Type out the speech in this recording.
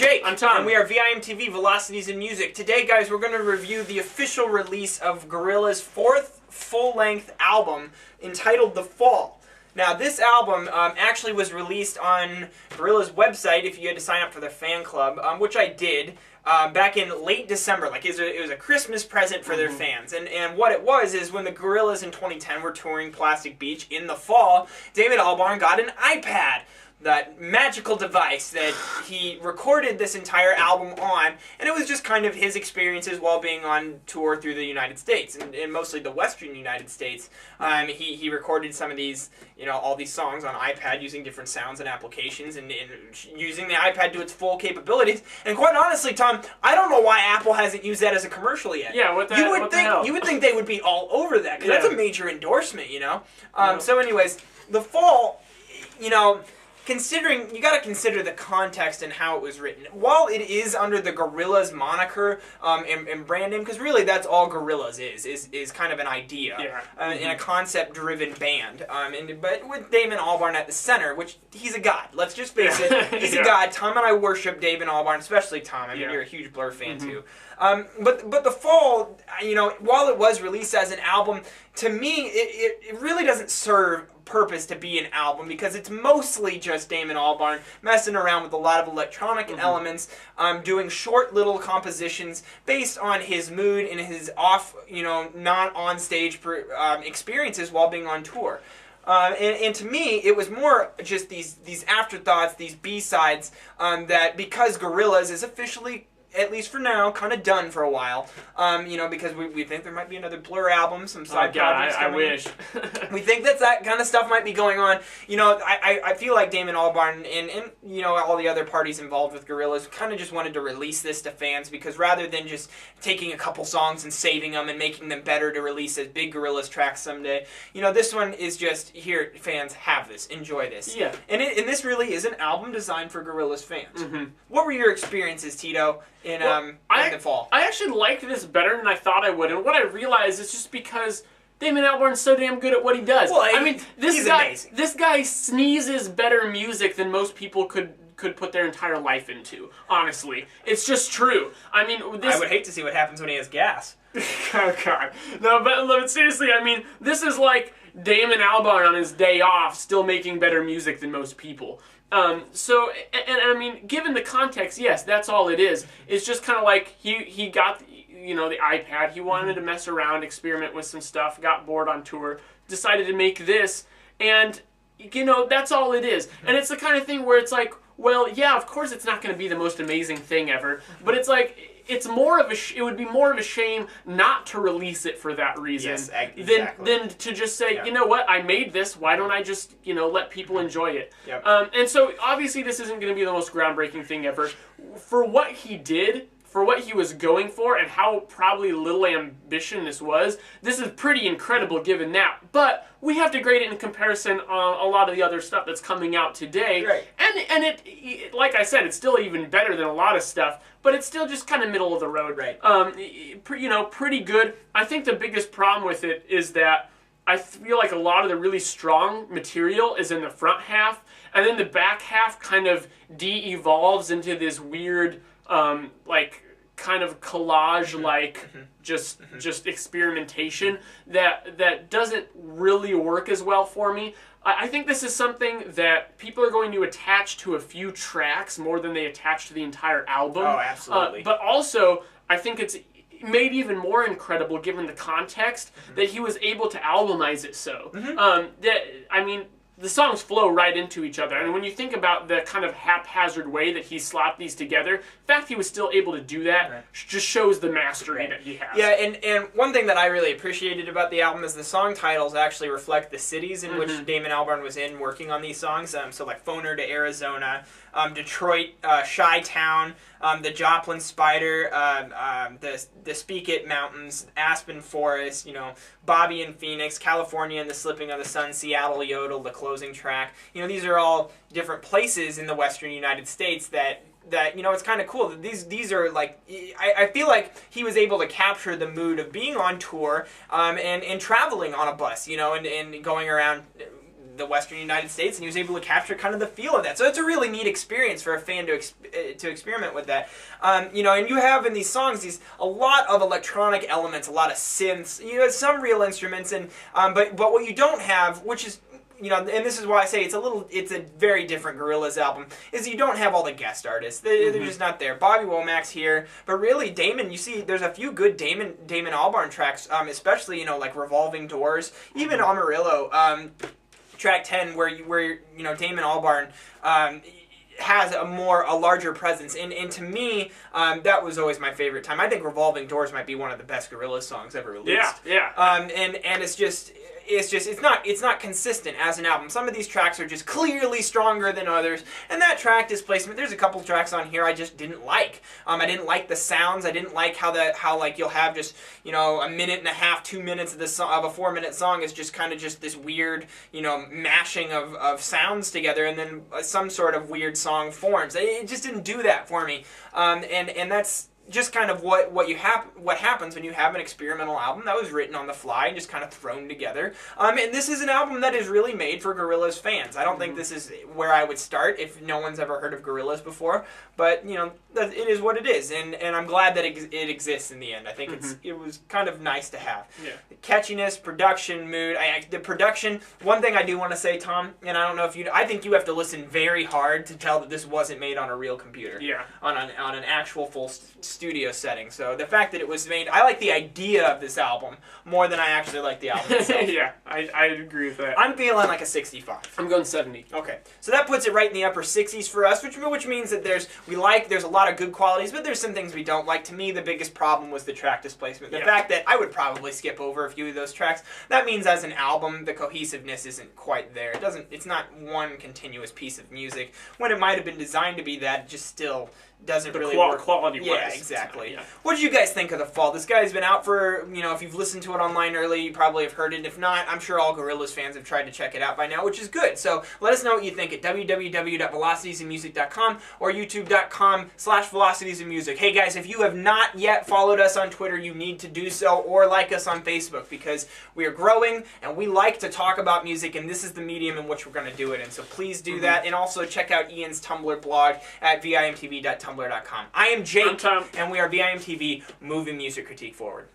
Jake. I'm Tom. And we are VIMTV, Velocities in Music. Today, guys, we're going to review the official release of Gorillaz' fourth full-length album entitled The Fall. Now, this album actually was released on Gorillaz' website if you had to sign up for their fan club, which I did. Back in late December, like it was a Christmas present for their fans, and what it was is when the Gorillaz in 2010 were touring Plastic Beach in the fall, Damon Albarn got an iPad, that magical device that he recorded this entire album on, and it was just kind of his experiences while being on tour through the United States, and mostly the Western United States. He recorded some of these, all these songs on iPad using different sounds and applications, and using the iPad to its full capabilities. And quite honestly, Tom, I don't know why Apple hasn't used that as a commercial yet. Yeah, what the hell? You would think they would be all over that, because that's a major endorsement, So anyways, The Fall, considering, you got to consider the context and how it was written. While it is under the Gorillaz moniker and brand name, because really that's all Gorillaz is kind of an idea and a concept-driven band. But with Damon Albarn at the center, which he's a god. Let's just face it, he's a god. Tom and I worship Damon Albarn, especially Tom. I mean, you're a huge Blur fan too. But The Fall, while it was released as an album, to me, it really doesn't serve purpose to be an album, because it's mostly just Damon Albarn messing around with a lot of electronic elements, doing short little compositions based on his mood and his off, not on stage experiences while being on tour. And to me, it was more just these afterthoughts, these B-sides, that because Gorillaz is officially, at least for now, kind of done for a while, because we think there might be another Blur album, some side projects coming. I wish. We think that kind of stuff might be going on. I feel like Damon Albarn and all the other parties involved with Gorillaz kind of just wanted to release this to fans, because rather than just taking a couple songs and saving them and making them better to release as big Gorillaz tracks someday, this one is just, here, fans, have this, enjoy this. Yeah. And this really is an album designed for Gorillaz fans. What were your experiences, Tito, in The Fall? I actually liked this better than I thought I would, and what I realized is just because Damon Albarn's so damn good at what he does. Well, I mean, he's amazing. This guy sneezes better music than most people could put their entire life into. Honestly, it's just true. I mean, I would hate to see what happens when he has gas. Oh God, no, but seriously, I mean, this is like Damon Albarn on his day off, still making better music than most people. So, and I mean, given the context, yes, that's all it is. It's just kind of like he got, the iPad. He wanted to mess around, experiment with some stuff, got bored on tour, decided to make this, and, that's all it is. And it's the kind of thing where it's like, well, yeah, of course it's not going to be the most amazing thing ever, but it's like, it's more of it would be more of a shame not to release it for that reason, than to just say, you know what, I made this, why don't I just, let people enjoy it. And so, obviously, this isn't going to be the most groundbreaking thing ever. For what he did, for what he was going for, and how probably little ambition this is pretty incredible given that. But we have to grade it in comparison on a lot of the other stuff that's coming out today. Right. And it, like I said, it's still even better than a lot of stuff, but it's still just kind of middle of the road. Right. Pretty good. I think the biggest problem with it is that I feel like a lot of the really strong material is in the front half, and then the back half kind of de-evolves into this weird, kind of collage-like, just experimentation that doesn't really work as well for me. I think this is something that people are going to attach to a few tracks more than they attach to the entire album. Oh, absolutely. But also, I think it's made even more incredible given the context that he was able to albumize it so. The songs flow right into each other. And when you think about the kind of haphazard way that he slapped these together, the fact he was still able to do that just shows the mastery that he has. Yeah, and one thing that I really appreciated about the album is the song titles actually reflect the cities in which Damon Albarn was in working on these songs. So like Phoner to Arizona, Detroit, Chi-Town, the Joplin Spider, the Speak It Mountains, Aspen Forest, Bobby and Phoenix, California and the Slipping of the Sun, Seattle Yodel, the closing track. These are all different places in the Western United States that it's kind of cool. These are like, I feel like he was able to capture the mood of being on tour and traveling on a bus, and going around the Western United States, and he was able to capture kind of the feel of that. So it's a really neat experience for a fan to experiment with that. You know, and you have in these songs a lot of electronic elements, a lot of synths, you know, some real instruments, and but what you don't have, which is, you know, and this is why I say it's a very different Gorillaz album, is you don't have all the guest artists. They're just not there. Bobby Womack's here, but really Damon, you see there's a few good Damon Albarn tracks, especially, you know, like Revolving Doors, even Amarillo, track 10, where you know, Damon Albarn has a larger presence, and to me, that was always my favorite time. I think Revolving Doors might be one of the best Gorillaz songs ever released. Yeah. And it's not consistent as an album. Some of these tracks are just clearly stronger than others, and that track displacement, there's a couple tracks on here I just didn't like. I didn't like the sounds. I didn't like how like you'll have just, you know, a minute and a half, 2 minutes of a 4-minute song is just kind of just this weird, you know, mashing of sounds together, and then some sort of weird song forms. It just didn't do that for me, and that's just kind of what happens when you have an experimental album that was written on the fly and just kind of thrown together. And this is an album that is really made for Gorillaz fans. I don't think this is where I would start if no one's ever heard of Gorillaz before, but you know, it is what it is, and I'm glad that it exists in the end. I think it was kind of nice to have. Yeah. The catchiness, production, mood. The production. One thing I do want to say, Tom, and I don't know if I think you have to listen very hard to tell that this wasn't made on a real computer. Yeah. On an actual full studio setting. So the fact that it was made, I like the idea of this album more than I actually like the album itself. Yeah, I agree with that. I'm feeling like a 65. I'm going 70. Okay, so that puts it right in the upper 60s for us, which means that there's a lot of good qualities, but there's some things we don't like. To me, the biggest problem was the track displacement. The fact that I would probably skip over a few of those tracks. That means as an album, the cohesiveness isn't quite there. It's not one continuous piece of music. When it might have been designed to be that, it just still doesn't really work. Quality-wise. Yeah, exactly. Yeah. What did you guys think of The Fall? This guy's been out for, you know, if you've listened to it online early, you probably have heard it. If not, I'm sure all Gorillaz fans have tried to check it out by now, which is good. So let us know what you think at www.velocitiesandmusic.com or youtube.com/velocitiesandmusic. Hey guys, if you have not yet followed us on Twitter, you need to do so, or like us on Facebook, because we are growing and we like to talk about music, and this is the medium in which we're going to do it. And so please do that. And also check out Ian's Tumblr blog at vimtv.tumblr.com. I am Jake, I'm Tom, and we are VIMTV, moving music critique forward.